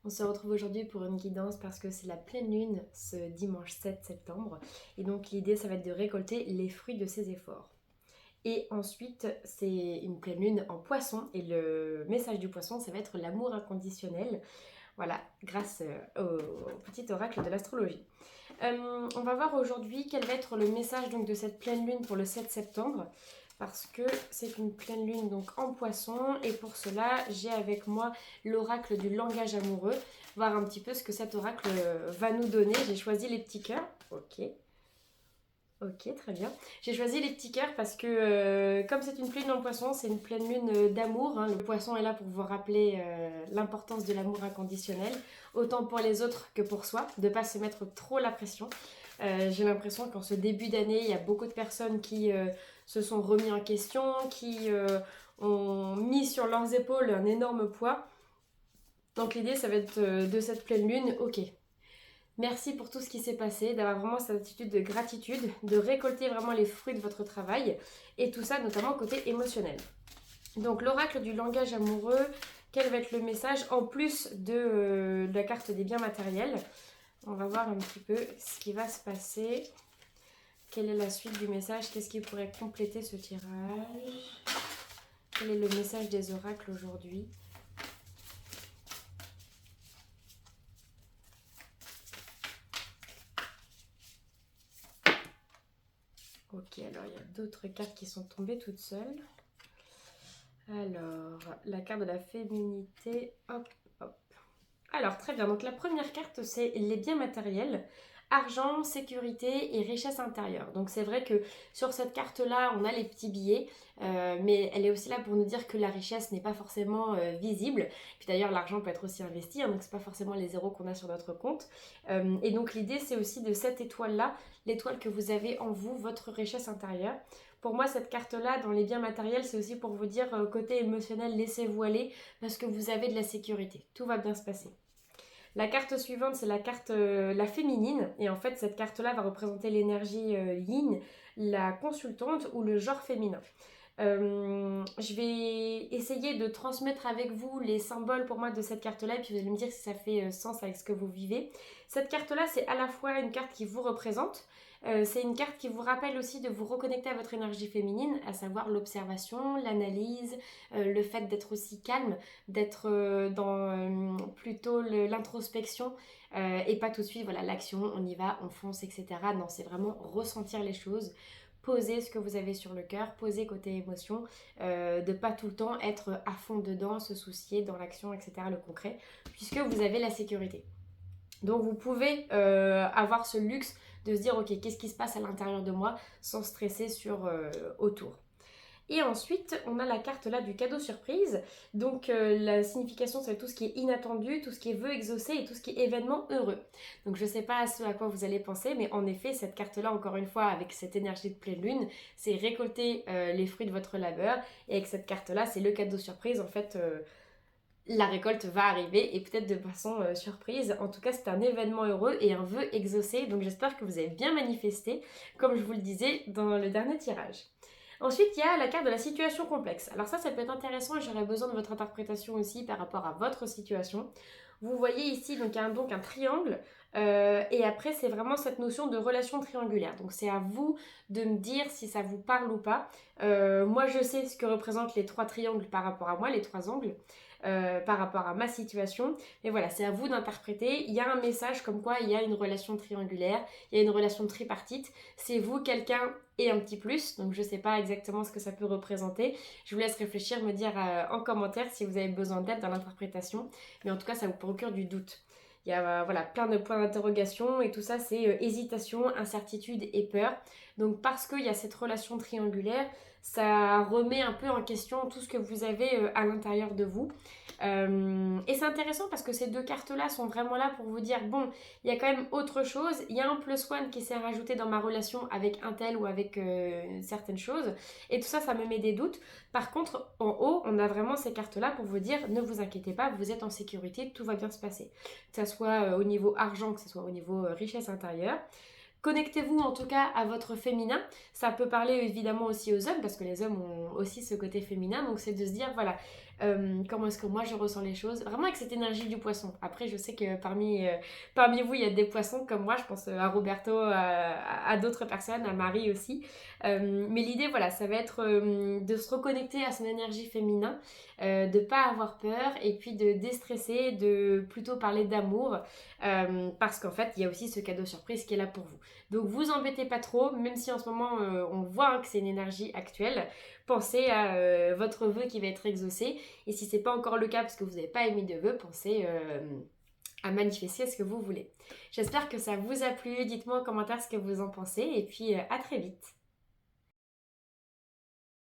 On se retrouve aujourd'hui pour une guidance parce que c'est la pleine lune ce dimanche 7 septembre. Et donc l'idée, ça va être de récolter les fruits de ses efforts. Et ensuite, c'est une pleine lune en poisson. Et le message du poisson, ça va être l'amour inconditionnel. Voilà, grâce au petit oracle de l'astrologie. On va voir aujourd'hui quel va être le message donc, de cette pleine lune pour le 7 septembre. Parce que c'est une pleine lune donc en poisson. Et pour cela, j'ai avec moi l'oracle du langage amoureux. Voir un petit peu ce que cet oracle va nous donner. J'ai choisi les petits cœurs. Ok, très bien. J'ai choisi les petits cœurs parce que comme c'est une pleine lune en poisson, c'est une pleine lune d'amour. Hein. Le poisson est là pour vous rappeler l'importance de l'amour inconditionnel, autant pour les autres que pour soi, de ne pas se mettre trop la pression. J'ai l'impression qu'en ce début d'année, il y a beaucoup de personnes qui se sont remis en question, qui ont mis sur leurs épaules un énorme poids. Donc l'idée, ça va être de cette pleine lune, ok, merci pour tout ce qui s'est passé, d'avoir vraiment cette attitude de gratitude, de récolter vraiment les fruits de votre travail, et tout ça notamment côté émotionnel. Donc l'oracle du langage amoureux, quel va être le message en plus de la carte des biens matériels? On va voir un petit peu ce qui va se passer. Quelle est la suite du message? Qu'est-ce qui pourrait compléter ce tirage? Quel est le message des oracles aujourd'hui? Ok, alors il y a d'autres cartes qui sont tombées toutes seules. Alors, la carte de la féminité, hop, hop. Alors, très bien, donc la première carte, c'est les biens matériels, argent, sécurité et richesse intérieure. Donc c'est vrai que sur cette carte-là, on a les petits billets, mais elle est aussi là pour nous dire que la richesse n'est pas forcément visible. Puis d'ailleurs, l'argent peut être aussi investi, hein, donc c'est pas forcément les zéros qu'on a sur notre compte. Et donc l'idée, c'est aussi de cette étoile-là, l'étoile que vous avez en vous, votre richesse intérieure. Pour moi, cette carte-là, dans les biens matériels, c'est aussi pour vous dire, côté émotionnel, laissez-vous aller, parce que vous avez de la sécurité. Tout va bien se passer. La carte suivante, c'est la carte la féminine. Et en fait, cette carte-là va représenter l'énergie yin, la consultante ou le genre féminin. Je vais essayer de transmettre avec vous les symboles pour moi de cette carte-là, et puis vous allez me dire si ça fait sens avec ce que vous vivez. Cette carte-là, c'est à la fois une carte qui vous représente, c'est une carte qui vous rappelle aussi de vous reconnecter à votre énergie féminine, à savoir l'observation, l'analyse, le fait d'être aussi calme, d'être dans plutôt l'introspection et pas tout de suite, voilà, l'action, on y va, on fonce, etc. Non, c'est vraiment ressentir les choses, poser ce que vous avez sur le cœur, poser côté émotion, de pas tout le temps être à fond dedans, se soucier dans l'action, etc., le concret, puisque vous avez la sécurité. Donc vous pouvez avoir ce luxe de se dire ok, qu'est-ce qui se passe à l'intérieur de moi sans stresser sur autour. Et ensuite, on a la carte là du cadeau surprise. Donc la signification, c'est tout ce qui est inattendu, tout ce qui est vœu exaucé et tout ce qui est événement heureux. Donc je ne sais pas ce à quoi vous allez penser, mais en effet, cette carte-là, encore une fois, avec cette énergie de pleine lune, c'est récolter les fruits de votre labeur. Et avec cette carte-là, c'est le cadeau surprise. En fait, la récolte va arriver et peut-être de façon surprise. En tout cas, c'est un événement heureux et un vœu exaucé. Donc j'espère que vous avez bien manifesté, comme je vous le disais dans le dernier tirage. Ensuite, il y a la carte de la situation complexe. Alors ça peut être intéressant et j'aurais besoin de votre interprétation aussi par rapport à votre situation. Vous voyez ici donc un triangle et après c'est vraiment cette notion de relation triangulaire. Donc c'est à vous de me dire si ça vous parle ou pas. Moi je sais ce que représentent les trois triangles par rapport à moi, les trois angles. Par rapport à ma situation. Mais voilà, c'est à vous d'interpréter. Il y a un message comme quoi il y a une relation triangulaire, il y a une relation tripartite. C'est vous, quelqu'un et un petit plus. Donc je ne sais pas exactement ce que ça peut représenter. Je vous laisse réfléchir, me dire en commentaire si vous avez besoin d'aide dans l'interprétation. Mais en tout cas, ça vous procure du doute. Il y a voilà, plein de points d'interrogation et tout ça, c'est hésitation, incertitude et peur. Donc parce qu'il y a cette relation triangulaire, ça remet un peu en question tout ce que vous avez à l'intérieur de vous. Et c'est intéressant parce que ces deux cartes-là sont vraiment là pour vous dire, bon, il y a quand même autre chose, il y a un plus one qui s'est rajouté dans ma relation avec un tel ou avec certaines choses, et tout ça, ça me met des doutes. Par contre, en haut, on a vraiment ces cartes-là pour vous dire, ne vous inquiétez pas, vous êtes en sécurité, tout va bien se passer. Que ce soit au niveau argent, que ce soit au niveau richesse intérieure. Connectez-vous en tout cas à votre féminin. Ça peut parler évidemment aussi aux hommes parce que les hommes ont aussi ce côté féminin. Donc c'est de se dire voilà, comment est-ce que moi je ressens les choses, vraiment avec cette énergie du poisson. Après, je sais que parmi vous, il y a des poissons comme moi, je pense à Roberto, à d'autres personnes, à Marie aussi. Mais l'idée, voilà, ça va être de se reconnecter à son énergie féminin, de pas avoir peur et puis de déstresser, de plutôt parler d'amour, parce qu'en fait, il y a aussi ce cadeau surprise qui est là pour vous. Donc vous embêtez pas trop, même si en ce moment on voit que c'est une énergie actuelle. Pensez à votre vœu qui va être exaucé. Et si c'est pas encore le cas parce que vous n'avez pas émis de vœux, pensez à manifester ce que vous voulez. J'espère que ça vous a plu. Dites-moi en commentaire ce que vous en pensez. Et puis à très vite.